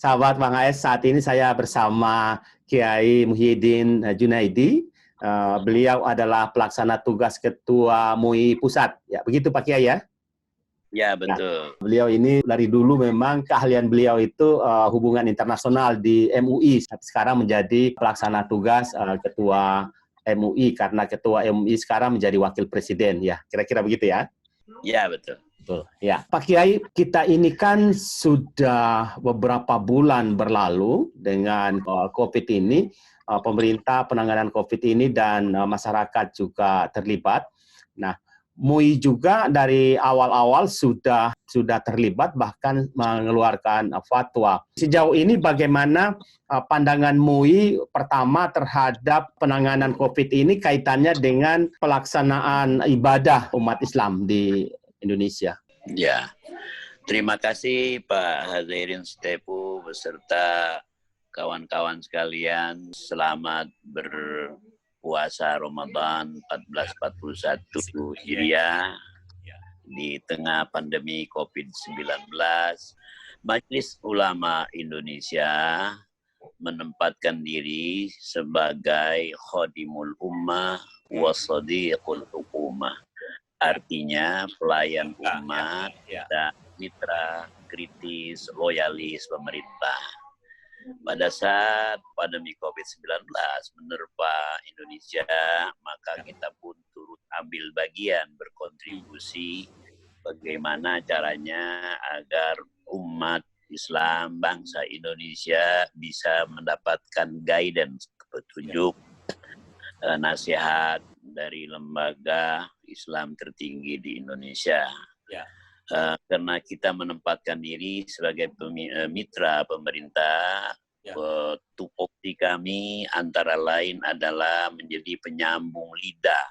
sahabat Bang AS, saat ini saya bersama Kiai Muhyiddin Junaidi. Beliau adalah pelaksana tugas Ketua MUI Pusat. Ya, begitu Pak Kiai ya? Ya, betul. Nah, beliau ini dari dulu memang keahlian beliau itu hubungan internasional di MUI. Sekarang menjadi pelaksana tugas Ketua MUI karena Ketua MUI sekarang menjadi Wakil Presiden. Ya, kira-kira begitu ya? Ya, betul. Betul. Ya, Pak Kiai, kita ini kan sudah beberapa bulan berlalu dengan COVID ini, pemerintah penanganan COVID ini dan masyarakat juga terlibat. Nah, MUI juga dari awal-awal sudah terlibat bahkan mengeluarkan fatwa. Sejauh ini bagaimana pandangan MUI pertama terhadap penanganan COVID ini kaitannya dengan pelaksanaan ibadah umat Islam di Indonesia? Ya, terima kasih Pak Hadirin Stepu beserta kawan-kawan sekalian. Selamat berpuasa Ramadan 1441 Hijriah di tengah pandemi COVID-19. Majelis Ulama Indonesia menempatkan diri sebagai Khadimul Ummah wa Shadiqul Hukumah. Artinya pelayan umat dan mitra kritis, loyalis pemerintah. Pada saat pandemi COVID-19 menerpa Indonesia, maka kita pun turut ambil bagian berkontribusi bagaimana caranya agar umat Islam, bangsa Indonesia bisa mendapatkan guidance, petunjuk, nasihat dari lembaga Islam tertinggi di Indonesia. Ya. Karena kita menempatkan diri sebagai mitra pemerintah, tupoksi kami antara lain adalah menjadi penyambung lidah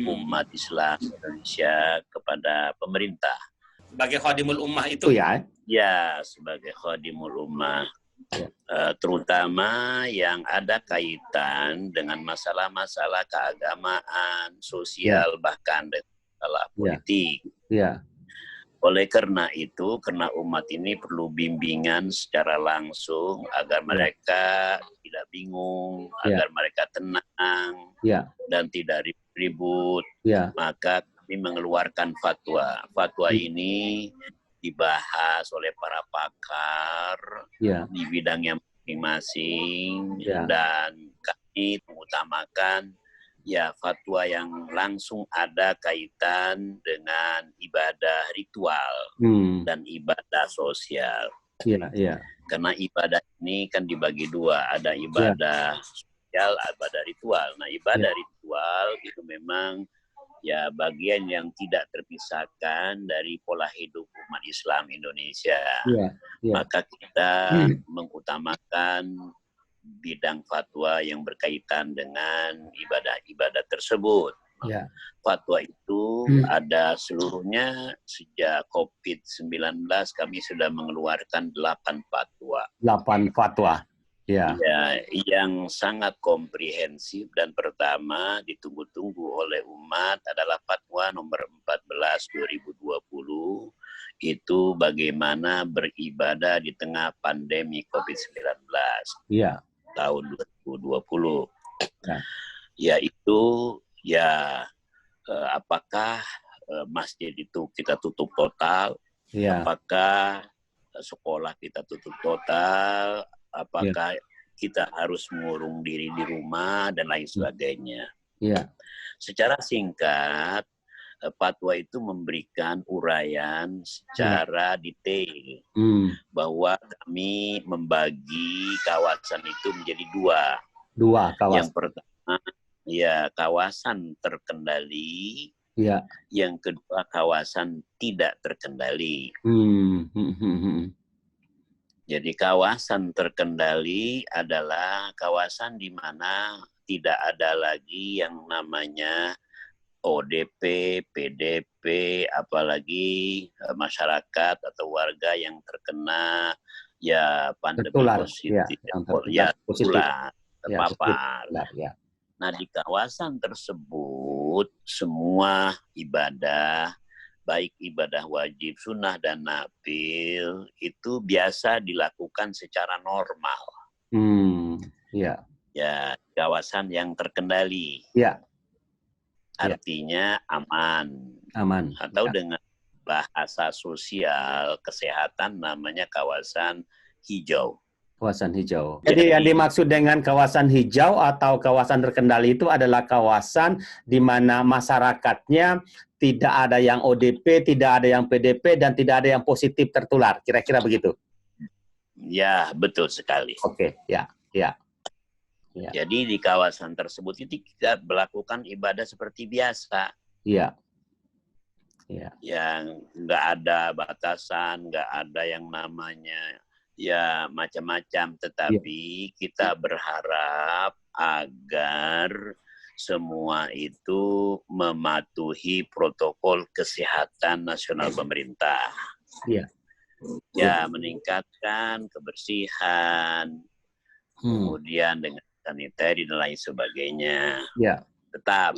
umat Islam Indonesia kepada pemerintah. Sebagai Khadimul Ummah itu ya? Ya, sebagai Khadimul Ummah. Terutama yang ada kaitan dengan masalah-masalah keagamaan, sosial, bahkan masalah politik. Oleh karena itu, karena umat ini perlu bimbingan secara langsung agar mereka tidak bingung, agar mereka tenang dan tidak ribut, maka kami mengeluarkan fatwa. Fatwa ini dibahas oleh para pakar di bidangnya masing-masing dan kami mengutamakan fatwa yang langsung ada kaitan dengan ibadah ritual dan ibadah sosial. Karena ibadah ini kan dibagi dua, ada ibadah sosial, ibadah ritual. Nah, ibadah ritual itu memang bagian yang tidak terpisahkan dari pola hidup umat Islam Indonesia. Maka kita mengutamakan bidang fatwa yang berkaitan dengan ibadah-ibadah tersebut. Fatwa itu ada seluruhnya sejak COVID-19 kami sudah mengeluarkan 8 fatwa. 8 fatwa. Yang sangat komprehensif dan pertama ditunggu-tunggu oleh umat adalah fatwa nomor 14 2020, itu bagaimana beribadah di tengah pandemi COVID-19 tahun 2020. Yaitu apakah masjid itu kita tutup total, apakah sekolah kita tutup total, apakah kita harus mengurung diri di rumah dan lain sebagainya. Secara singkat, fatwa itu memberikan uraian secara detail bahwa kami membagi kawasan itu menjadi dua kawasan. Yang pertama kawasan terkendali, yang kedua kawasan tidak terkendali. Jadi kawasan terkendali adalah kawasan di mana tidak ada lagi yang namanya ODP, PDP, apalagi masyarakat atau warga yang terkena pandemi positif, terpapar. Nah, di kawasan tersebut semua ibadah baik ibadah wajib, sunnah, dan nafil, itu biasa dilakukan secara normal. Ya. Ya, kawasan yang terkendali. Ya. Artinya aman. Aman. Atau Ya. dengan bahasa sosial kesehatan namanya kawasan hijau. Kawasan hijau. Jadi yang dimaksud dengan kawasan hijau atau kawasan terkendali itu adalah kawasan di mana masyarakatnya tidak ada yang ODP, tidak ada yang PDP, dan tidak ada yang positif tertular. Kira-kira begitu? Ya, betul sekali. Oke, ya. Jadi di kawasan tersebut itu kita melakukan ibadah seperti biasa. Iya. Yang nggak ada batasan, nggak ada yang namanya ya macam-macam, tetapi kita berharap agar semua itu mematuhi protokol kesehatan nasional pemerintah. Iya. Ya, meningkatkan kebersihan, kemudian dengan sanitary dan lain sebagainya. Ya. Tetap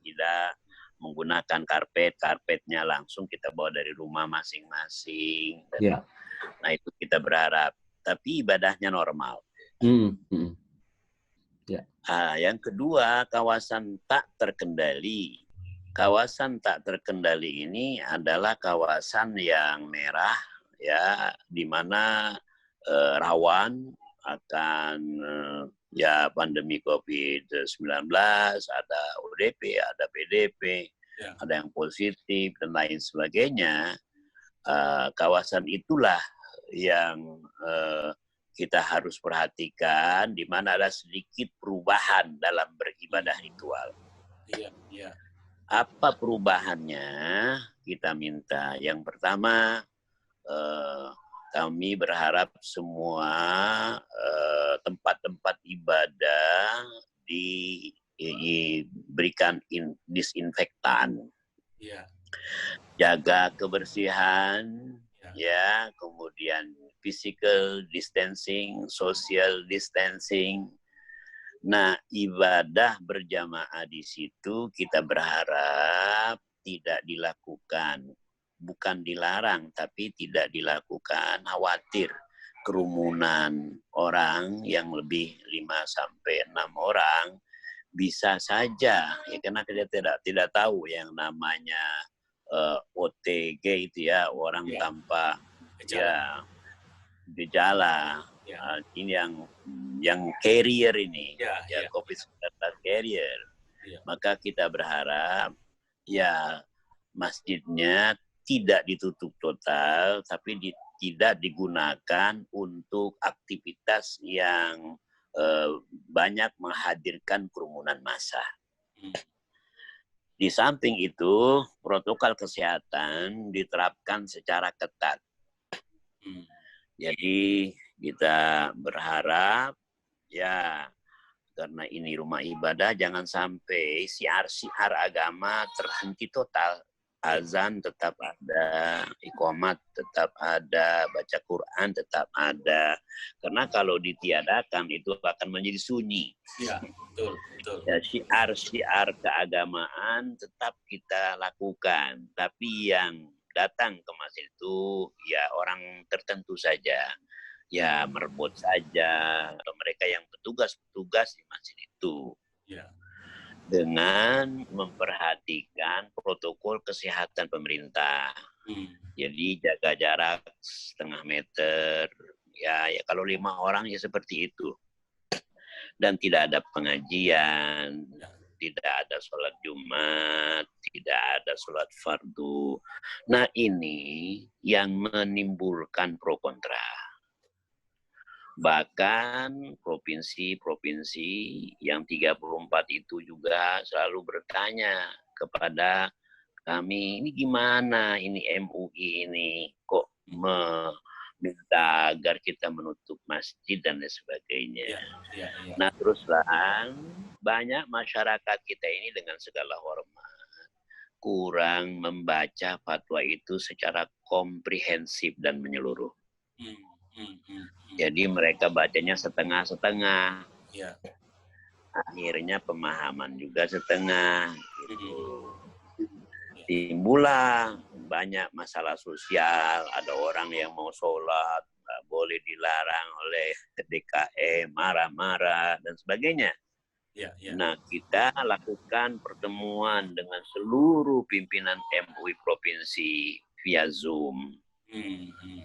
tidak menggunakan karpetnya langsung kita bawa dari rumah masing-masing. Ya. Nah, itu kita berharap. Tapi ibadahnya normal. Ya. Yang kedua, kawasan tak terkendali. Kawasan tak terkendali ini adalah kawasan yang merah, ya, di mana rawan akan pandemi COVID-19, ada ODP, ada PDP, ada yang positif, dan lain sebagainya. Kawasan itulah yang kita harus perhatikan, di mana ada sedikit perubahan dalam beribadah ritual. Apa perubahannya? Kita minta. Yang pertama, kami berharap semua tempat-tempat ibadah diberikan disinfektan, jaga kebersihan, kemudian physical distancing, social distancing. Nah, ibadah berjamaah di situ kita berharap tidak dilakukan. Bukan dilarang, tapi tidak dilakukan. Khawatir kerumunan orang yang lebih 5-6 orang bisa saja, ya, karena kita tidak tahu yang namanya OTG itu ya, orang tanpa gejala. Ini yang carrier ini, COVID-19 carrier. Maka kita berharap masjidnya tidak ditutup total, tapi tidak digunakan untuk aktivitas yang banyak menghadirkan kerumunan massa. Di samping itu, protokol kesehatan diterapkan secara ketat. Jadi kita berharap karena ini rumah ibadah, jangan sampai siar-siar agama terhenti total. Azan tetap ada, iqamat tetap ada, baca Quran tetap ada. Karena kalau ditiadakan itu akan menjadi sunyi. Iya, betul. Ya, siar-siar keagamaan tetap kita lakukan. Tapi yang datang ke masjid itu ya orang tertentu saja. Ya merebut saja, atau mereka yang petugas di masjid itu. Ya. Dengan memperhatikan protokol kesehatan pemerintah. Jadi jaga jarak 0,5 meter. Ya kalau 5 orang ya seperti itu. Dan tidak ada pengajian, tidak ada sholat Jumat, tidak ada sholat fardu. Nah, ini yang menimbulkan pro kontra. Bahkan provinsi-provinsi yang 34 itu juga selalu bertanya kepada kami, ini gimana ini MUI ini kok meminta agar kita menutup masjid dan lain sebagainya. Ya. Nah, terus terang banyak masyarakat kita ini dengan segala hormat kurang membaca fatwa itu secara komprehensif dan menyeluruh. Jadi mereka bacanya setengah-setengah. Ya. Akhirnya pemahaman juga setengah. Gitu. timbullah banyak masalah sosial. Ada orang yang mau sholat, boleh dilarang oleh DKM, marah-marah, dan sebagainya. Ya, ya. Nah, kita lakukan pertemuan dengan seluruh pimpinan MUI Provinsi via Zoom.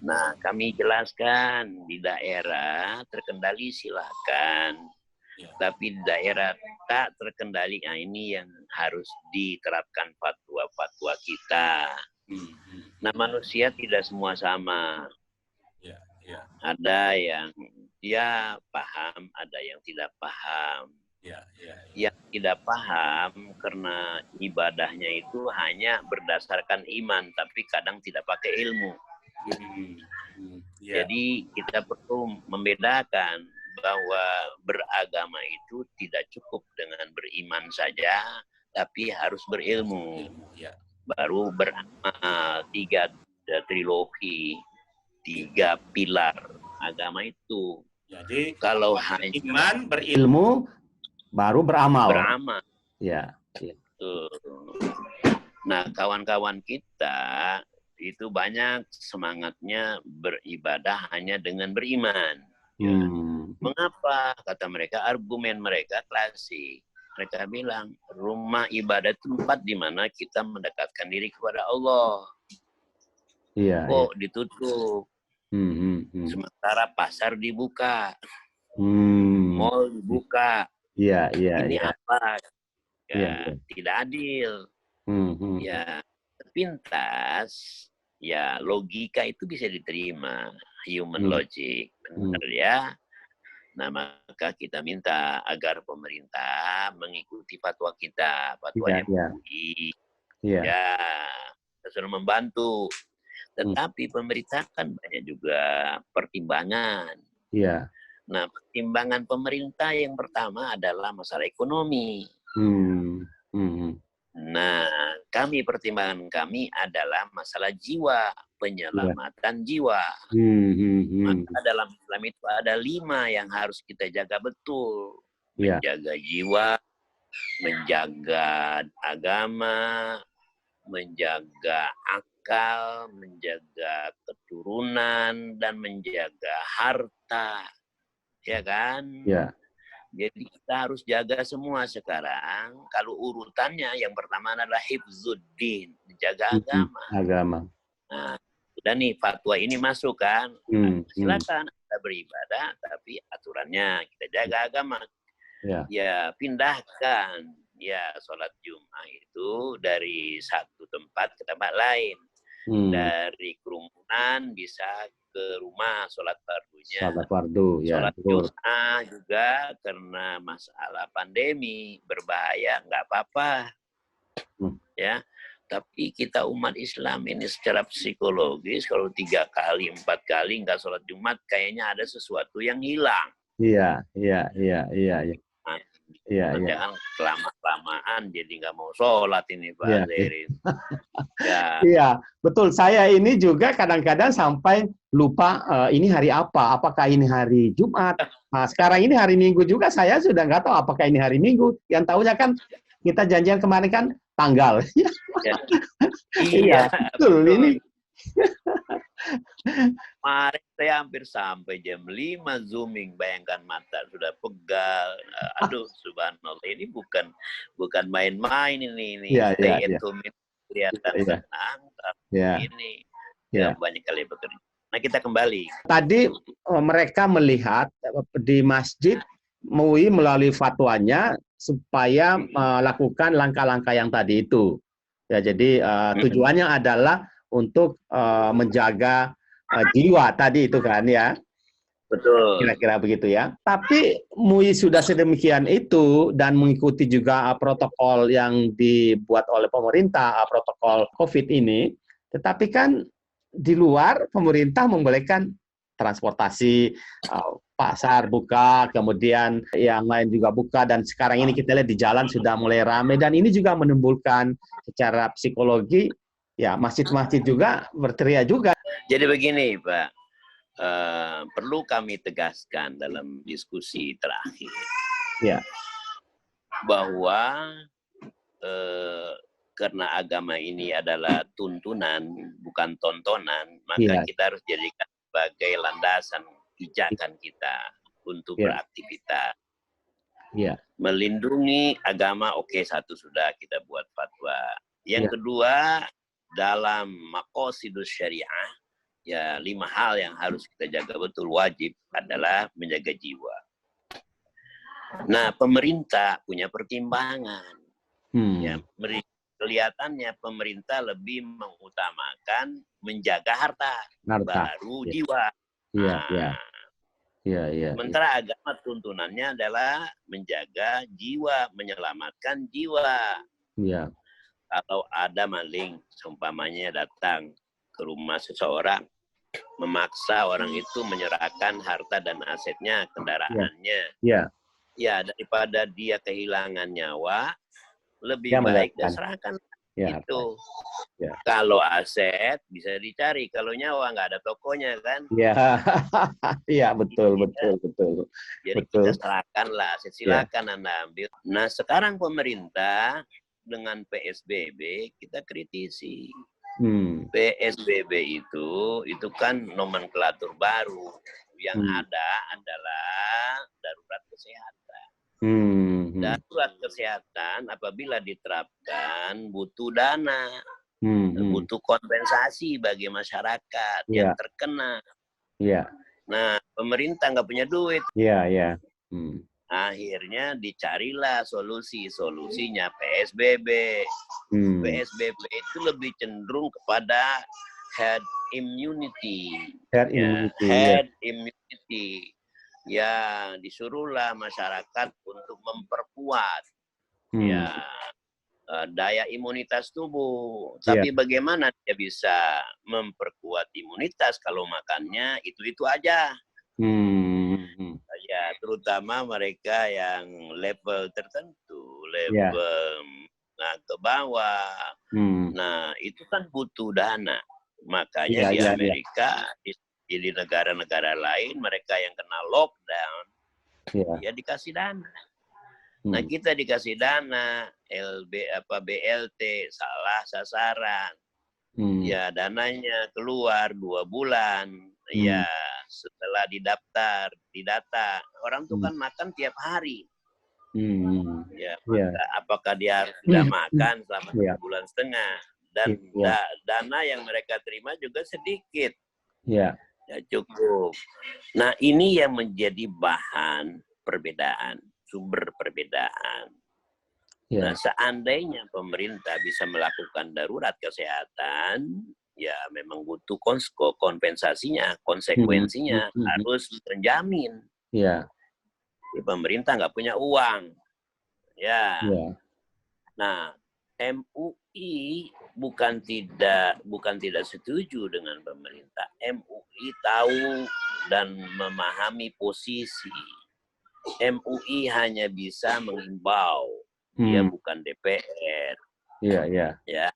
Nah, kami jelaskan di daerah terkendali silakan. Ya. Tapi di daerah tak terkendali, nah ini yang harus diterapkan fatwa-fatwa kita. Nah, manusia tidak semua sama. Ya, ya. Ada yang dia paham, ada yang tidak paham. Ya, ya, ya. Yang tidak paham karena ibadahnya itu hanya berdasarkan iman, tapi kadang tidak pakai ilmu. Ya. Jadi kita perlu membedakan bahwa beragama itu tidak cukup dengan beriman saja, tapi harus berilmu. Ya. Baru beramal. 3 trilogi, 3 pilar agama itu. Jadi kalau hanya iman, berilmu, baru beramal. beramal. Ya. Nah, kawan-kawan kita itu banyak semangatnya beribadah hanya dengan beriman. Ya. Mengapa? Kata mereka, argumen mereka klasik. Mereka bilang, rumah ibadah itu tempat di mana kita mendekatkan diri kepada Allah. Iya. Kok ditutup? Sementara pasar dibuka, mall dibuka. Iya. Ini apa? Iya. Tidak adil. Ya, pintas. Ya, logika itu bisa diterima. Human logic. Benar ya. Nah, maka kita minta agar pemerintah mengikuti fatwa kita, fatwa MUI. Ya, kita sudah membantu. Tetapi pemerintah kan banyak juga pertimbangan. Iya. Nah, pertimbangan pemerintah yang pertama adalah masalah ekonomi. Nah, pertimbangan kami adalah masalah jiwa, penyelamatan jiwa. Maka dalam Islam itu ada 5 yang harus kita jaga betul. Menjaga jiwa, menjaga agama, menjaga akal, menjaga keturunan, dan menjaga harta. Ya kan? Ya. Jadi kita harus jaga semua sekarang. Kalau urutannya yang pertama adalah hifzuddin, menjaga agama. Nah, sudah nih fatwa ini masuk kan. Silakan kita beribadah, tapi aturannya kita jaga agama. Ya, pindahkan ya sholat Jumat itu dari satu tempat ke tempat lain. Dari kerumunan bisa ke rumah sholat fardunya. Sholat fardu, ya. Sholat Jumat juga karena masalah pandemi berbahaya, nggak apa-apa. Ya, tapi kita umat Islam ini secara psikologis kalau 3 kali, 4 kali nggak sholat Jumat, kayaknya ada sesuatu yang hilang. Iya. Jangan kelamaan jadi nggak mau sholat ini Pak Zerin. Iya, betul. Saya ini juga kadang-kadang sampai lupa ini hari apa. Apakah ini hari Jumat? Nah, sekarang ini hari Minggu juga saya sudah nggak tahu apakah ini hari Minggu. Yang tahunya kan kita janjian kemarin kan tanggal. Iya, betul. Ini. Kemarin saya hampir sampai jam 5 zooming, bayangkan mata sudah pegal. Aduh, subhanallah, ini bukan main-main ini. Kelihatan tenang, tapi ini banyak kali bekerja. Nah, kita kembali. Tadi mereka melihat di masjid MUI melalui fatwanya supaya melakukan langkah-langkah yang tadi itu. Ya, jadi tujuannya adalah untuk menjaga jiwa tadi itu kan ya. Betul. Kira-kira begitu ya. Tapi MUI sudah sedemikian itu dan mengikuti juga protokol yang dibuat oleh pemerintah, protokol COVID ini. Tetapi kan di luar pemerintah membolehkan transportasi, pasar buka, kemudian yang lain juga buka, dan sekarang ini kita lihat di jalan sudah mulai ramai, dan ini juga menimbulkan secara psikologi, ya masjid-masjid juga berteriak juga. Jadi begini Pak, perlu kami tegaskan dalam diskusi terakhir, ya, bahwa karena agama ini adalah tuntunan, bukan tontonan, maka Iya. kita harus jadikan sebagai landasan pijakan kita untuk Iya. beraktivitas. Iya. Melindungi agama, oke, satu sudah kita buat fatwa. Yang kedua, dalam maqasidus syariah, ya 5 hal yang harus kita jaga betul wajib adalah menjaga jiwa. Nah, pemerintah punya pertimbangan. Ya, kelihatannya pemerintah lebih mengutamakan menjaga harta. Baru jiwa. Sementara agama tuntunannya adalah menjaga jiwa, menyelamatkan jiwa. Iya. Kalau ada maling, seumpamanya datang ke rumah seseorang, memaksa orang itu menyerahkan harta dan asetnya, kendaraannya. Iya. Ya, daripada dia kehilangan nyawa, lebih baik dia serahkan itu. Ya. Kalau aset bisa dicari, kalau nyawa nggak ada tokonya kan? Iya, iya betul. Jadi kita serahkanlah aset, silakan Anda ambil. Nah sekarang pemerintah dengan PSBB kita kritisi. PSBB itu kan nomenklatur baru. Yang ada adalah darurat kesehatan. Darurat kesehatan apabila diterapkan butuh dana, butuh kompensasi bagi masyarakat yang terkena. Nah, pemerintah nggak punya duit. Akhirnya dicarilah solusinya PSBB. PSBB itu lebih cenderung kepada herd immunity. Herd immunity. Ya, disuruhlah masyarakat untuk memperkuat daya imunitas tubuh. Tapi bagaimana dia bisa memperkuat imunitas kalau makannya itu aja? Ya, terutama mereka yang level tertentu, level ke bawah. Nah, itu kan butuh dana. Makanya di Amerika, di negara-negara lain, mereka yang kena lockdown, ya dikasih dana. Nah, kita dikasih dana, BLT, salah sasaran. Ya, dananya keluar 2 bulan. Ya, setelah didata. Orang tuh kan makan tiap hari. Ya, apakah dia harus tidak makan selama 1,5 bulan? Dan dana yang mereka terima juga sedikit. Ya, cukup. Nah, ini yang menjadi bahan perbedaan, sumber perbedaan. Nah, seandainya pemerintah bisa melakukan darurat kesehatan, ya memang butuh kompensasinya, konsekuensinya harus terjamin. Pemerintah nggak punya uang. Nah, MUI bukan tidak setuju dengan pemerintah. MUI tahu dan memahami posisi. MUI hanya bisa mengimbau. Dia bukan DPR. Ya.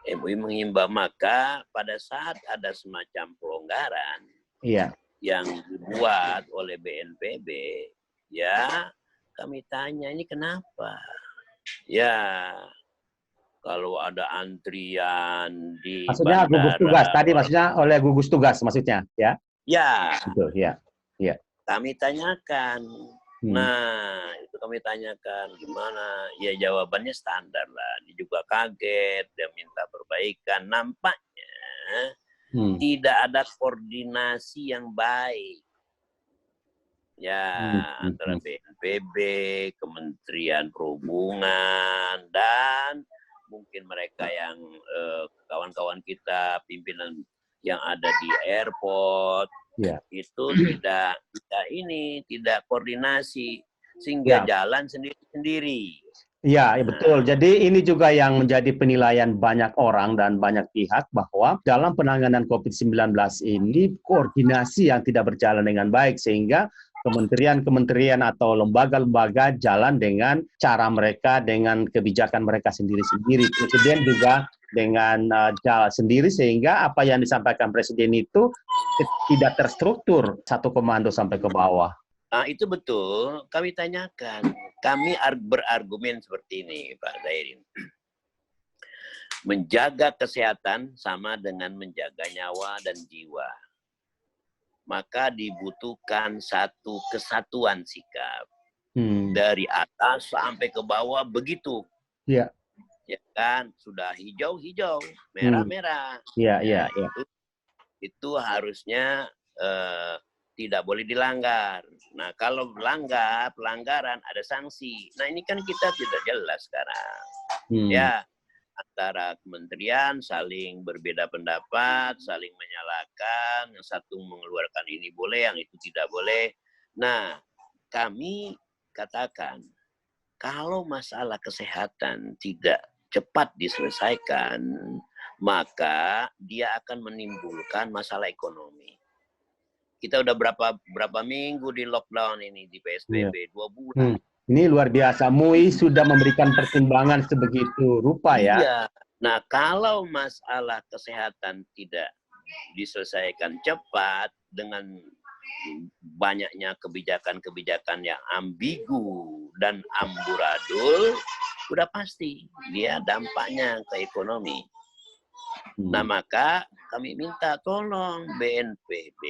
MUI mengimbau, maka pada saat ada semacam pelonggaran yang dibuat oleh BNPB, ya kami tanya ini kenapa? Ya, kalau ada antrian di maksudnya bandara, gugus tugas tadi, maksudnya oleh gugus tugas maksudnya, ya? Ya. Betul, ya. Kami tanyakan. Nah, itu kami tanyakan gimana? Ya jawabannya standar lah. Dia juga kaget, dia minta perbaikan. Nampaknya tidak ada koordinasi yang baik. Ya, antara BNPB, Kementerian Perhubungan, dan mungkin mereka yang kawan-kawan kita, pimpinan yang ada di airport, itu tidak koordinasi, sehingga jalan sendiri-sendiri. Iya, betul. Jadi ini juga yang menjadi penilaian banyak orang dan banyak pihak bahwa dalam penanganan COVID-19 ini koordinasi yang tidak berjalan dengan baik, sehingga kementerian-kementerian atau lembaga-lembaga jalan dengan cara mereka, dengan kebijakan mereka sendiri-sendiri. Presiden juga dengan jalan sendiri, sehingga apa yang disampaikan Presiden itu tidak terstruktur satu komando sampai ke bawah. Nah, itu betul. Kami tanyakan. Kami berargumen seperti ini, Pak Zairin. menjaga kesehatan sama dengan menjaga nyawa dan jiwa. Maka dibutuhkan satu kesatuan sikap. Dari atas sampai ke bawah begitu. Iya. Ya kan, sudah hijau-hijau, merah-merah. Iya. Itu harusnya tidak boleh dilanggar. Nah, kalau pelanggaran ada sanksi. Nah, ini kan kita tidak jelas sekarang. Ya, antara kementerian saling berbeda pendapat, saling menyalahkan, yang satu mengeluarkan ini boleh, yang itu tidak boleh. Nah, kami katakan, kalau masalah kesehatan tidak cepat diselesaikan, maka dia akan menimbulkan masalah ekonomi. Kita udah berapa minggu di lockdown ini, di PSBB, 2 bulan. Ini luar biasa. MUI sudah memberikan pertimbangan sebegitu rupa ya. Iya. Nah, kalau masalah kesehatan tidak diselesaikan cepat dengan banyaknya kebijakan-kebijakan yang ambigu dan amburadul, sudah pasti dia dampaknya ke ekonomi. Nah, maka kami minta tolong BNPB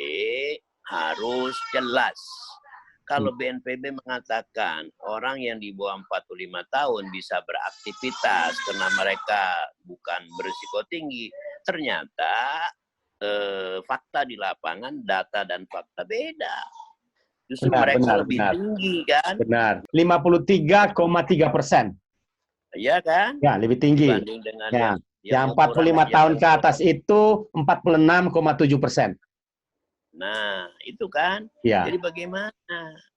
harus jelas. Kalau BNPB mengatakan orang yang di bawah 45 tahun bisa beraktivitas karena mereka bukan berisiko tinggi, ternyata fakta di lapangan, data dan fakta beda. Justru mereka lebih tinggi kan? Benar. 53,3%. Iya kan? Ya, lebih tinggi. Dibanding dengan yang 45 tahun ke atas itu 46,7%. Nah, itu kan. Ya. Jadi bagaimana?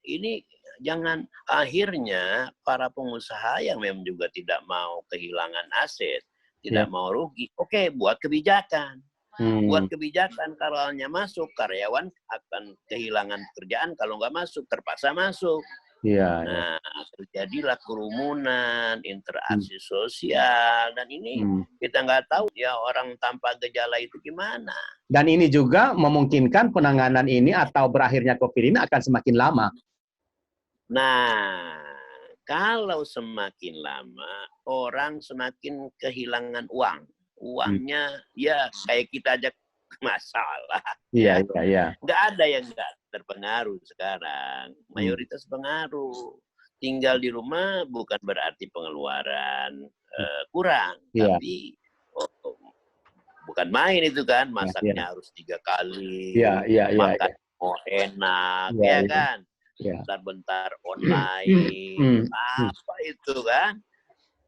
Ini jangan akhirnya para pengusaha yang memang juga tidak mau kehilangan aset, tidak mau rugi. Oke, buat kebijakan. Buat kebijakan, kalau hanya masuk, karyawan akan kehilangan pekerjaan. Kalau nggak masuk, terpaksa masuk. Nah, terjadilah kerumunan, interaksi sosial, dan ini kita nggak tahu ya orang tanpa gejala itu gimana. Dan ini juga memungkinkan penanganan ini atau berakhirnya COVID ini akan semakin lama. Nah, kalau semakin lama, orang semakin kehilangan uang. Uangnya ya kayak kita aja masalah. Iya. Nggak ada yang nggak terpengaruh sekarang. Mayoritas pengaruh. Tinggal di rumah bukan berarti pengeluaran kurang. Tapi bukan main itu kan. Masaknya harus 3 kali. Makan mau enak. Kan? Bentar-bentar online. Apa itu kan?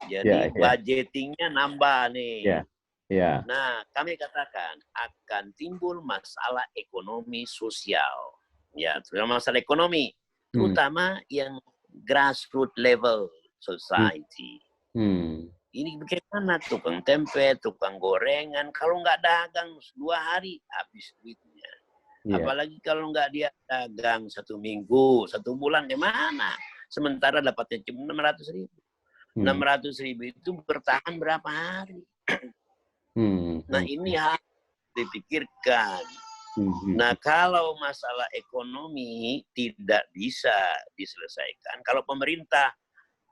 Jadi budgetingnya nambah nih. Nah, kami katakan akan timbul masalah ekonomi sosial. Ya, terutama masalah ekonomi, terutama yang grassroots level society. Ini bagaimana tukang tempe, tukang gorengan, kalau nggak dagang 2 hari habis duitnya. Apalagi kalau nggak dia dagang 1 minggu, 1 bulan, gimana? Sementara dapatnya cuma 600.000. 600.000 itu bertahan berapa hari? Nah, ini harus dipikirkan. Nah, kalau masalah ekonomi tidak bisa diselesaikan, kalau pemerintah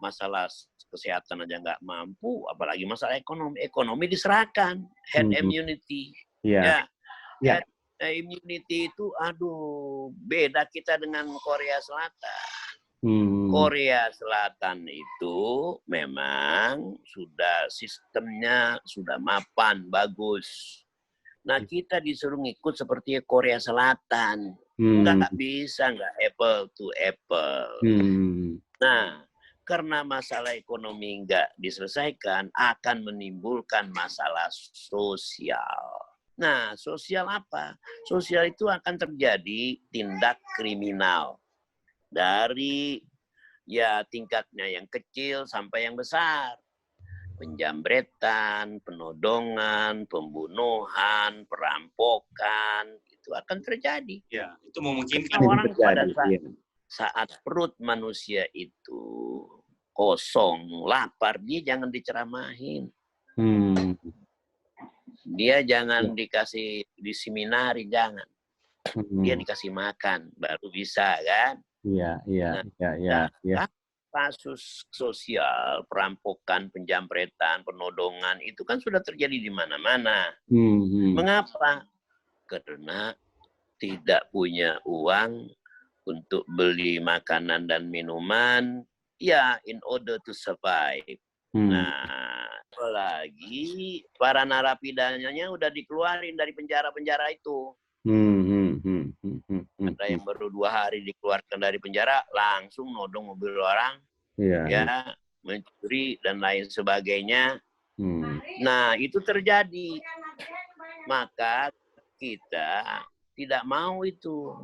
masalah kesehatan aja nggak mampu, apalagi masalah ekonomi. Ekonomi diserahkan, herd immunity. Herd immunity itu, aduh, beda kita dengan Korea Selatan. Korea Selatan itu memang sudah sistemnya sudah mapan, bagus. Nah, kita disuruh ngikut seperti Korea Selatan. Nggak bisa, nggak apple to apple. Nah, karena masalah ekonomi nggak diselesaikan, akan menimbulkan masalah sosial. Nah, sosial apa? Sosial itu akan terjadi tindak kriminal. Dari ya tingkatnya yang kecil sampai yang besar. Penjambretan, penodongan, pembunuhan, perampokan, itu akan terjadi. Ya, itu memungkinkan. Orang pada saat perut manusia itu kosong, lapar, dia jangan diceramahin. Dia jangan dikasih diseminari, jangan. Dia dikasih makan, baru bisa kan? Iya. kasus sosial, perampokan, penjamretan, penodongan itu kan sudah terjadi di mana-mana. Mengapa? Karena tidak punya uang untuk beli makanan dan minuman, ya in order to survive. Nah, apalagi para narapidananya udah dikeluarin dari penjara-penjara itu. Ada yang baru 2 hari dikeluarkan dari penjara, langsung nodong mobil orang, ya, mencuri dan lain sebagainya. Nah, itu terjadi. Maka kita tidak mau itu.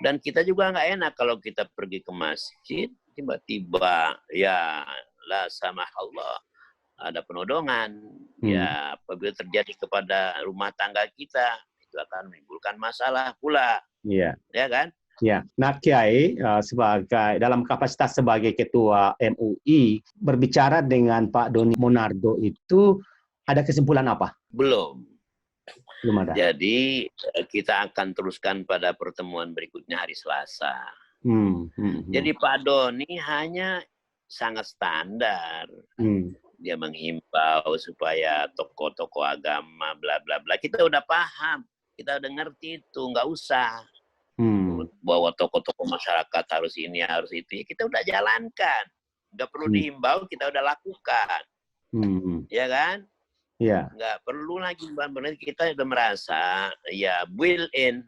Dan kita juga nggak enak kalau kita pergi ke masjid, tiba-tiba, ya, la samahallah, ada penodongan. Ya, apabila terjadi kepada rumah tangga kita, itu akan menimbulkan masalah pula. Ya kan? Ya, nah Kiai sebagai dalam kapasitas sebagai ketua MUI berbicara dengan Pak Doni Monardo itu ada kesimpulan apa? Belum ada. Jadi kita akan teruskan pada pertemuan berikutnya hari Selasa. Jadi Pak Doni hanya sangat standar. Dia menghimbau supaya tokoh-tokoh agama bla bla bla. Kita udah paham, kita udah ngerti itu, nggak usah. Bahwa tokoh-tokoh masyarakat harus ini, harus itu. Ya, kita udah jalankan. Nggak perlu dihimbau, kita udah lakukan. Ya kan? Ya. Nggak perlu lagi, benar-benar kita udah merasa, ya, built in.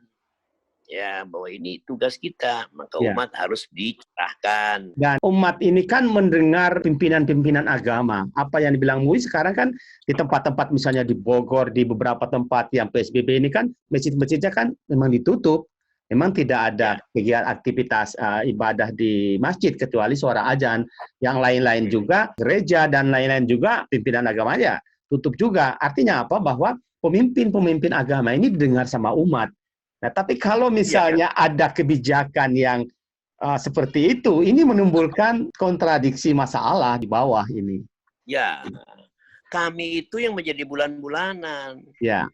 Ya, bahwa ini tugas kita. Maka umat harus dicerahkan. Dan umat ini kan mendengar pimpinan-pimpinan agama. Apa yang dibilang MUI sekarang kan di tempat-tempat misalnya di Bogor, di beberapa tempat yang PSBB ini kan masjid-masjidnya kan memang ditutup. Memang tidak ada kegiatan aktivitas ibadah di masjid kecuali suara azan. Yang lain-lain juga gereja dan lain-lain juga pimpinan agama ya tutup juga. Artinya apa? Bahwa pemimpin-pemimpin agama ini didengar sama umat. Nah, tapi kalau misalnya ada kebijakan yang seperti itu, ini menimbulkan kontradiksi masalah di bawah ini. Ya, kami itu yang menjadi bulan-bulanan. Ya.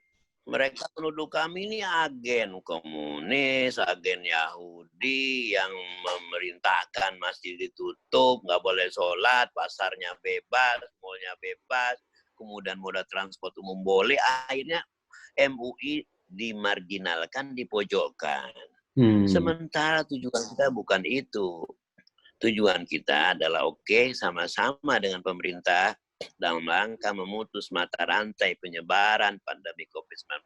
Mereka menuduh kami ini agen komunis, agen Yahudi yang memerintahkan masjid ditutup, nggak boleh sholat, pasarnya bebas, malnya bebas, kemudian moda transport umum boleh. Akhirnya MUI dimarginalkan, dipojokkan. Sementara tujuan kita bukan itu. Tujuan kita adalah sama-sama dengan pemerintah dalam rangka memutus mata rantai penyebaran pandemi COVID-19,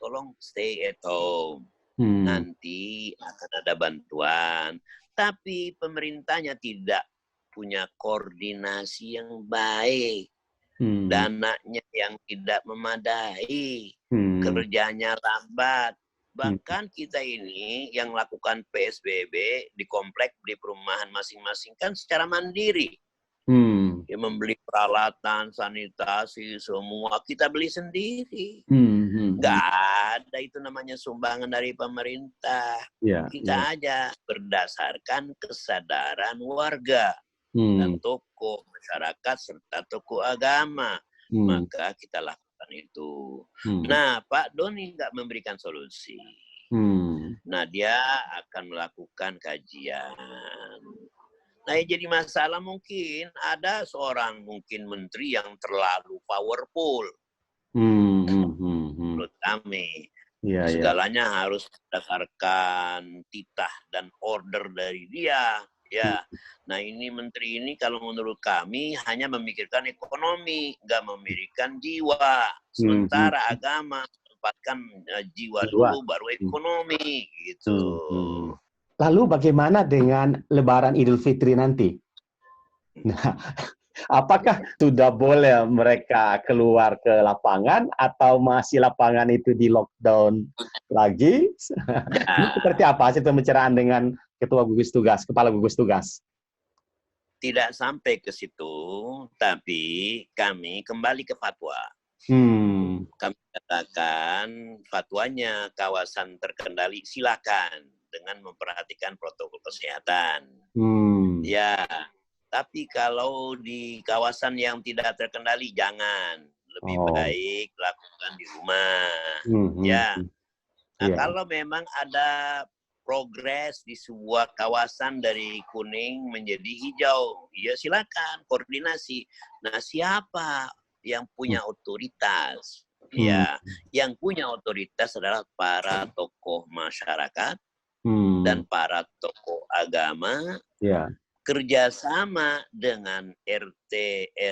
tolong stay at home. Nanti akan ada bantuan. Tapi pemerintahnya tidak punya koordinasi yang baik. Dananya yang tidak memadai. Kerjanya lambat. Bahkan kita ini yang lakukan PSBB di komplek, di perumahan masing-masing kan secara mandiri. Ya, membeli peralatan, sanitasi, semua kita beli sendiri. Nggak ada itu namanya sumbangan dari pemerintah. Kita aja berdasarkan kesadaran warga dan tokoh masyarakat serta tokoh agama. Maka kita lakukan itu. Nah, Pak Doni nggak memberikan solusi. Nah, dia akan melakukan kajian. Nah, yang jadi masalah mungkin ada seorang mungkin menteri yang terlalu powerful. Menurut kami. Segalanya harus berdasarkan titah dan order dari dia. Ya, nah ini menteri ini kalau menurut kami hanya memikirkan ekonomi, nggak memikirkan jiwa. Sementara agama menempatkan jiwa dulu, baru ekonomi, gitu. Lalu bagaimana dengan Lebaran Idul Fitri nanti? Nah, apakah sudah boleh mereka keluar ke lapangan atau masih lapangan itu di lockdown lagi? Ini seperti apa hasil pembicaraan dengan Ketua Gugus Tugas, Kepala Gugus Tugas? Tidak sampai ke situ, tapi kami kembali ke fatwa. Kami katakan fatwanya kawasan terkendali silakan dengan memperhatikan protokol kesehatan. Ya, tapi kalau di kawasan yang tidak terkendali jangan. Lebih baik lakukan di rumah. Ya. Nah, kalau memang ada progres di sebuah kawasan dari kuning menjadi hijau. Ya silakan koordinasi. Nah, siapa yang punya otoritas? Ya, yang punya otoritas adalah para tokoh masyarakat dan para tokoh agama. Ya. Kerjasama dengan RT,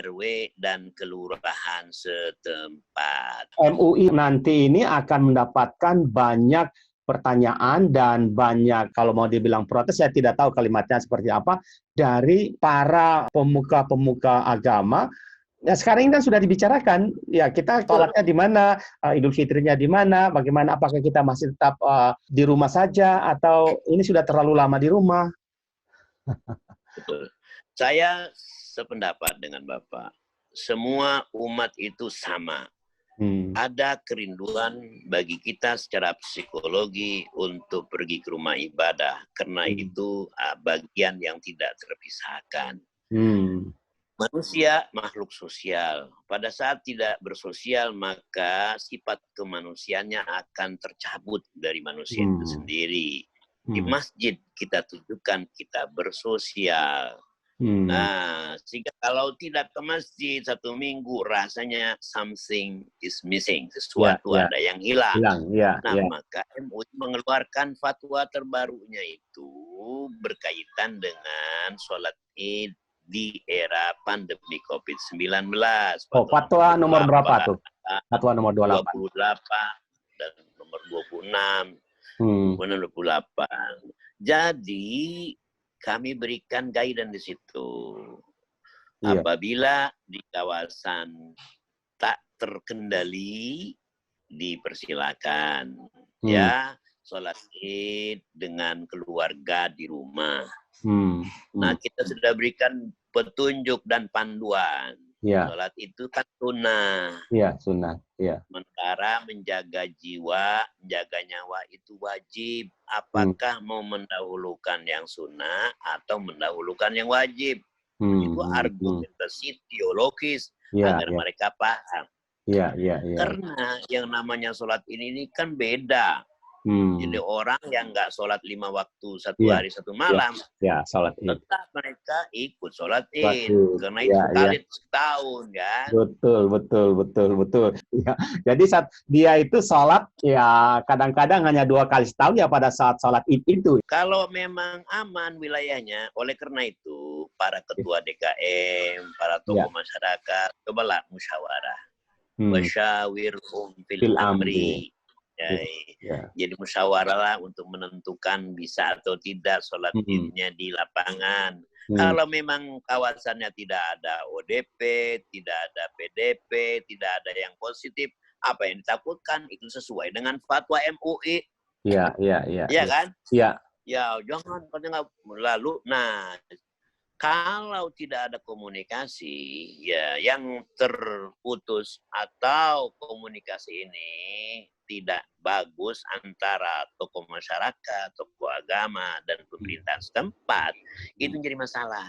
RW, dan kelurahan setempat. MUI nanti ini akan mendapatkan banyak pertanyaan dan banyak, kalau mau dibilang protes, saya tidak tahu kalimatnya seperti apa, dari para pemuka-pemuka agama. Ya, sekarang ini kan sudah dibicarakan, ya kita sholatnya di mana, Idul Fitrinya di mana, bagaimana, apakah kita masih tetap di rumah saja, atau ini sudah terlalu lama di rumah. Betul. Saya sependapat dengan Bapak. Semua umat itu sama. Ada kerinduan bagi kita secara psikologi untuk pergi ke rumah ibadah. Karena itu bagian yang tidak terpisahkan. Manusia makhluk sosial. Pada saat tidak bersosial, maka sifat kemanusiaannya akan tercabut dari manusia itu sendiri. Di masjid kita tunjukkan kita bersosial. Nah, sehingga kalau tidak ke masjid 1 minggu, rasanya something is missing. Sesuatu ada yang hilang. Maka MUI mengeluarkan fatwa terbarunya itu berkaitan dengan sholat Id di era pandemi COVID-19. Fatwa nomor berapa tuh? Fatwa nomor 28 dan nomor 26. 28. Jadi kami berikan guidance di situ. Apabila di kawasan tak terkendali, dipersilakan ya sholat Id dengan keluarga di rumah. Nah, kita sudah berikan petunjuk dan panduan. Sholat itu kan sunnah. Sunnah. Sementara menjaga jiwa, menjaga nyawa itu wajib. Apakah mau mendahulukan yang sunnah atau mendahulukan yang wajib? Itu argumentasi teologis agar mereka paham. Karena yang namanya sholat ini kan beda. Jadi orang yang nggak sholat 5 waktu 1 hari 1 malam, sholat Id. Tetap mereka ikut sholat Id. Karena itu sekali setahun, kan? Betul. Ya. Jadi saat dia itu sholat, ya kadang-kadang hanya 2 kali setahun ya pada saat sholat Id itu. Kalau memang aman wilayahnya, oleh karena itu para ketua DKM, para tokoh masyarakat, cobalah musyawarah. Wasyawirhum fil amri. Jadi musyawarah lah untuk menentukan bisa atau tidak sholat Idnya di lapangan. Kalau memang kawasannya tidak ada ODP, tidak ada PDP, tidak ada yang positif, apa yang ditakutkan itu sesuai dengan fatwa MUI. Iya kan? Ya, jangan katanya lalu. Nah, kalau tidak ada komunikasi, ya yang terputus atau komunikasi ini tidak bagus antara tokoh masyarakat, tokoh agama, dan pemerintahan setempat, itu jadi masalah.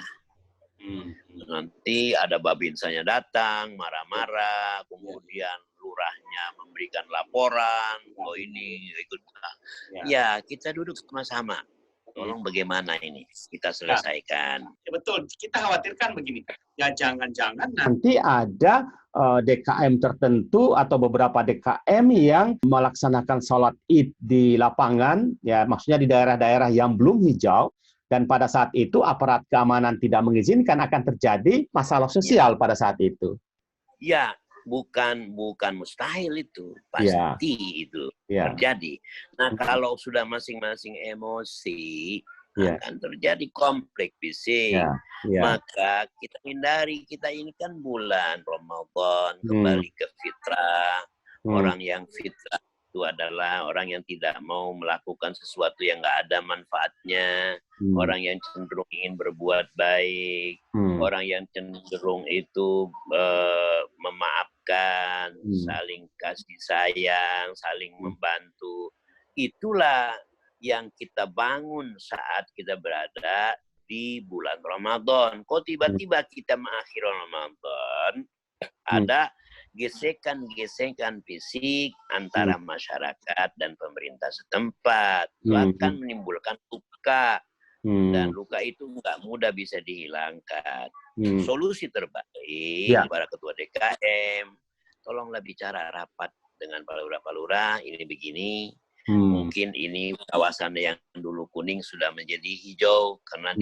Nanti ada babinsanya datang, marah-marah, kemudian lurahnya memberikan laporan, oh ini ikut. Ya, kita duduk sama-sama. Tolong bagaimana ini kita selesaikan. Ya, betul. Kita khawatirkan begini. Ya jangan-jangan nanti ada DKM tertentu atau beberapa DKM yang melaksanakan sholat Id di lapangan, ya maksudnya di daerah-daerah yang belum hijau, dan pada saat itu aparat keamanan tidak mengizinkan, akan terjadi masalah sosial pada saat itu. Ya, bukan mustahil itu, pasti itu terjadi. Nah, kalau sudah masing-masing emosi, akan terjadi konflik fisik. Maka kita hindari, kita ini kan bulan Ramadan, kembali ke fitrah. Orang yang fitrah itu adalah orang yang tidak mau melakukan sesuatu yang nggak ada manfaatnya. Orang yang cenderung ingin berbuat baik. Orang yang cenderung itu memaafkan, saling kasih sayang, saling membantu. Itulah yang kita bangun saat kita berada di bulan Ramadan. Kok tiba-tiba kita mengakhiri Ramadan, ada gesekan-gesekan fisik antara masyarakat dan pemerintah setempat itu akan menimbulkan luka. Dan luka itu nggak mudah bisa dihilangkan. Solusi terbaik para ketua DKM, tolonglah bicara rapat dengan para lurah-lurah, ini begini. Mungkin ini kawasan yang dulu kuning sudah menjadi hijau karena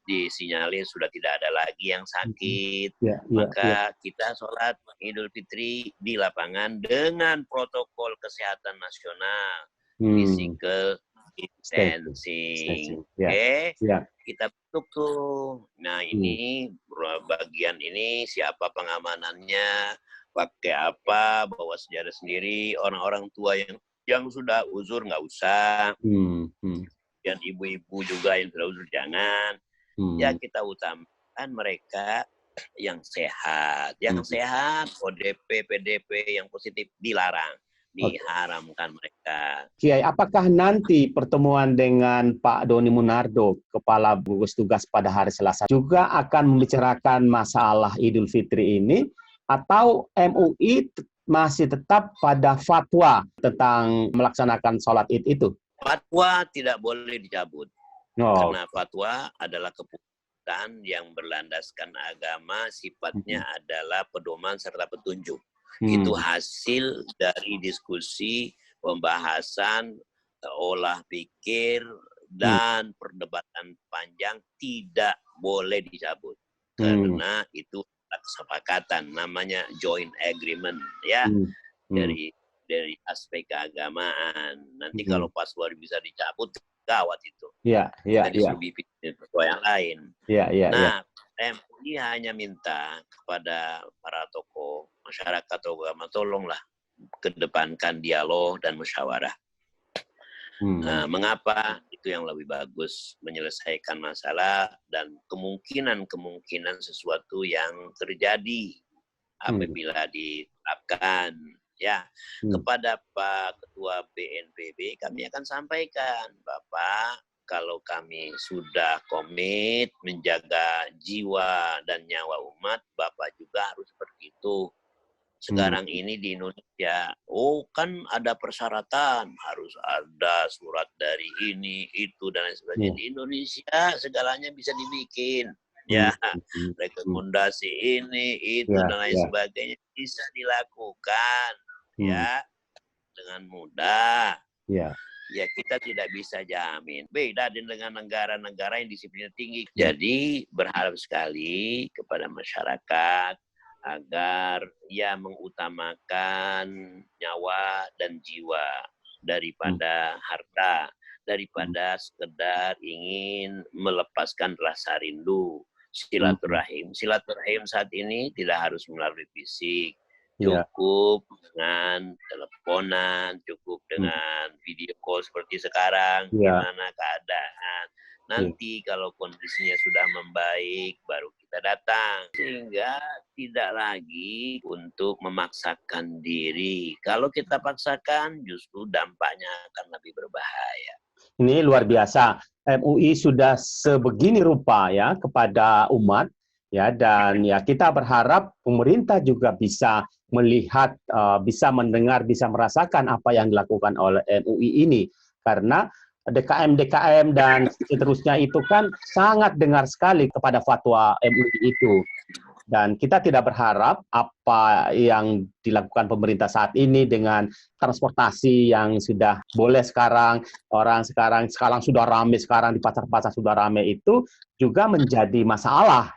disinyalir sudah tidak ada lagi yang sakit. Maka kita sholat Idul Fitri di lapangan dengan protokol kesehatan nasional, physical distancing. Oke, kita tutup tuh. Nah ini bagian ini siapa pengamanannya, pakai apa, bawa senjata sendiri. Orang-orang tua yang sudah uzur nggak usah. Dan ibu-ibu juga yang sudah uzur jangan. Ya kita utamakan mereka yang sehat. Yang sehat, ODP, PDP yang positif dilarang. Diharamkan mereka. Kiai, apakah nanti pertemuan dengan Pak Doni Monardo, Kepala Gugus Tugas pada hari Selasa, juga akan membicarakan masalah Idul Fitri ini, atau MUI masih tetap pada fatwa tentang melaksanakan sholat Id itu? Fatwa tidak boleh dicabut. Karena fatwa adalah keputusan yang berlandaskan agama, sifatnya adalah pedoman serta petunjuk. Itu hasil dari diskusi, pembahasan, olah pikir, dan perdebatan panjang tidak boleh dicabut. Karena itu kesepakatan, namanya joint agreement, ya, dari aspek keagamaan. Nanti kalau password bisa dicabut, gawat itu. Jadi lebih pikir yang lain. Nah, MUI hanya minta kepada para tokoh masyarakat atau agama, tolonglah kedepankan dialog dan musyawarah. Nah, mengapa? Itu yang lebih bagus menyelesaikan masalah dan kemungkinan sesuatu yang terjadi apabila diterapkan. Ya, kepada Pak Ketua BNPB kami akan sampaikan, Bapak, kalau kami sudah komit menjaga jiwa dan nyawa umat, Bapak juga harus seperti itu. Sekarang ini di Indonesia, kan ada persyaratan, harus ada surat dari ini, itu, dan lain sebagainya. Di Indonesia segalanya bisa dibikin. Ya, rekomendasi ini, itu, dan lain sebagainya bisa dilakukan. Ya, dengan mudah. Ya kita tidak bisa jamin. Beda dengan negara-negara yang disiplinnya tinggi. Jadi berharap sekali kepada masyarakat agar ya mengutamakan nyawa dan jiwa daripada harta, daripada sekedar ingin melepaskan rasa rindu. Silaturahim saat ini tidak harus melalui fisik. Cukup dengan teleponan, cukup dengan video call seperti sekarang, gimana keadaan. Nanti kalau kondisinya sudah membaik, baru kita datang. Sehingga tidak lagi untuk memaksakan diri. Kalau kita paksakan, justru dampaknya akan lebih berbahaya. Ini luar biasa. MUI sudah sebegini rupa ya kepada umat. Ya, dan ya kita berharap pemerintah juga bisa melihat, bisa mendengar, bisa merasakan apa yang dilakukan oleh MUI ini. Karena DKM dan seterusnya itu kan sangat dengar sekali kepada fatwa MUI itu. Dan kita tidak berharap apa yang dilakukan pemerintah saat ini dengan transportasi yang sudah boleh sekarang, orang sekarang sudah ramai, sekarang di pasar-pasar sudah ramai, itu juga menjadi masalah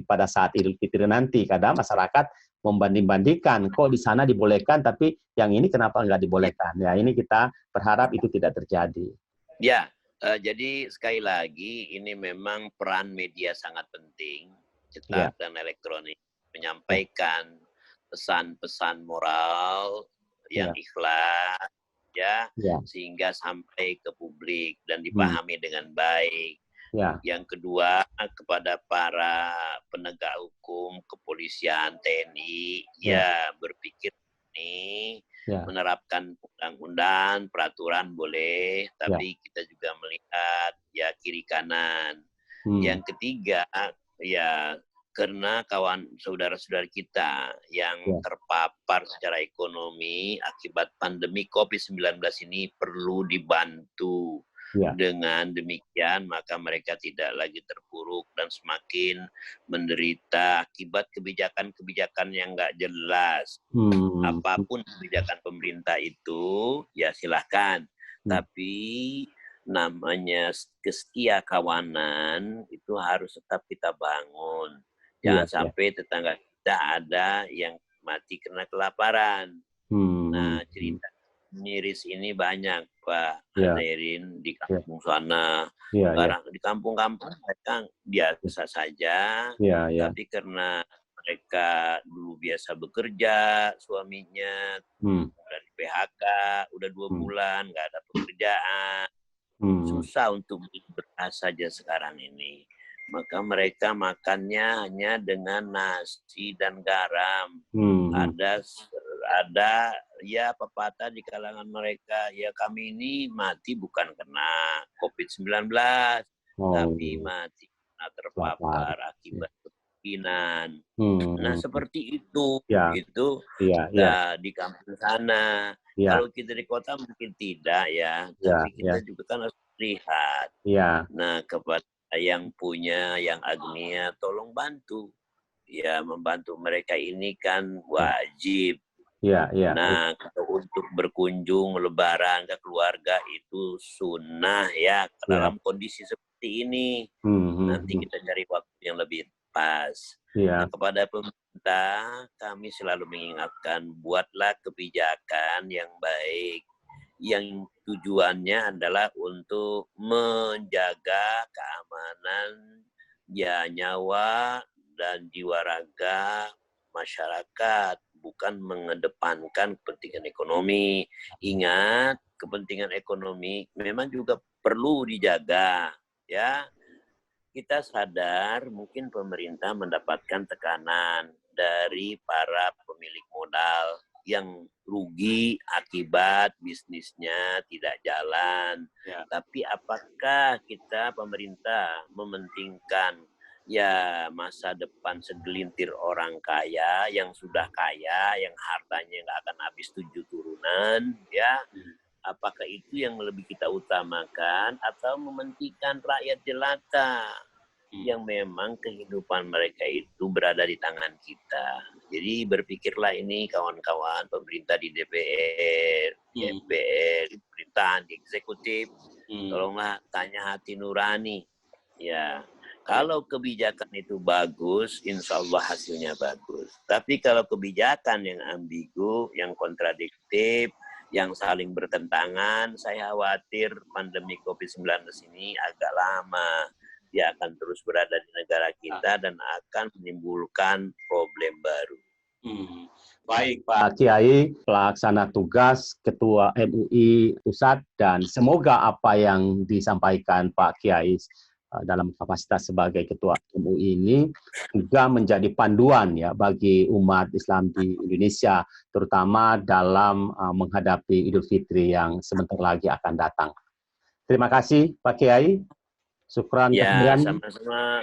pada saat Idul Fitri nanti. Kadang masyarakat membanding-bandingkan, kok di sana dibolehkan, tapi yang ini kenapa nggak dibolehkan. Ya, ini kita berharap itu tidak terjadi. Ya, jadi sekali lagi ini memang peran media sangat penting. Cetak dan elektronik menyampaikan pesan-pesan moral yang ikhlas, sehingga sampai ke publik dan dipahami dengan baik. Yang kedua, kepada para penegak hukum, kepolisian, TNI, berpikir ini menerapkan undang-undang, peraturan boleh, tapi kita juga melihat kiri kanan. Yang ketiga, karena kawan saudara-saudara kita yang Ya. terpapar secara ekonomi akibat pandemi COVID-19 ini perlu dibantu. Ya. Dengan demikian, maka mereka tidak lagi terpuruk dan semakin menderita akibat kebijakan-kebijakan yang nggak jelas. Apapun kebijakan pemerintah itu, ya silahkan. Tapi namanya kesetia kawanan itu harus tetap kita bangun. Jangan sampai tetangga kita ada yang mati karena kelaparan. Nah, cerita miris ini banyak, Pak Hadirin, di kampung sana. Di kampung-kampung mereka biasa saja, tapi karena mereka dulu biasa bekerja, suaminya udah di PHK, udah 2 bulan, nggak ada pekerjaan. Susah untuk beras saja sekarang ini. Maka mereka makannya hanya dengan nasi dan garam. Ada ya pepatah di kalangan mereka, ya kami ini mati bukan karena COVID-19, tapi mati karena terpapar akibat kemiskinan. Nah seperti itu, gitu. Di kampung sana. Kalau kita di kota mungkin tidak ya, tapi kita juga kan harus lihat. Nah kepada yang punya, yang agnia, tolong bantu. Ya membantu mereka ini kan wajib. Nah, kalau untuk berkunjung lebaran ke keluarga itu sunnah ya, dalam kondisi seperti ini. Nanti kita cari waktu yang lebih pas. Nah, kepada pemerintah, kami selalu mengingatkan, buatlah kebijakan yang baik. Yang tujuannya adalah untuk menjaga keamanan ya nyawa dan jiwa raga masyarakat, bukan mengedepankan kepentingan ekonomi. Ingat, kepentingan ekonomi memang juga perlu dijaga, ya. Kita sadar mungkin pemerintah mendapatkan tekanan dari para pemilik modal yang rugi akibat bisnisnya tidak jalan. Tapi apakah kita pemerintah mementingkan ya masa depan segelintir orang kaya yang sudah kaya, yang hartanya nggak akan habis 7 turunan, ya? Apakah itu yang lebih kita utamakan atau mementingkan rakyat jelata yang memang kehidupan mereka itu berada di tangan kita? Jadi berpikirlah ini kawan-kawan pemerintah di DPR, di MPR, di pemerintahan, di eksekutif, tolonglah tanya hati nurani, ya. Kalau kebijakan itu bagus, insya Allah hasilnya bagus. Tapi kalau kebijakan yang ambigu, yang kontradiktif, yang saling bertentangan, saya khawatir pandemi COVID-19 ini agak lama. Dia akan terus berada di negara kita dan akan menimbulkan problem baru. Baik, Pak Kiai, pelaksana tugas Ketua MUI Pusat, dan semoga apa yang disampaikan Pak Kiai dalam kapasitas sebagai Ketua MUI ini juga menjadi panduan ya bagi umat Islam di Indonesia, terutama dalam menghadapi Idul Fitri yang sebentar lagi akan datang. Terima kasih Pak Kiai. Syukran. Ya, sama-sama.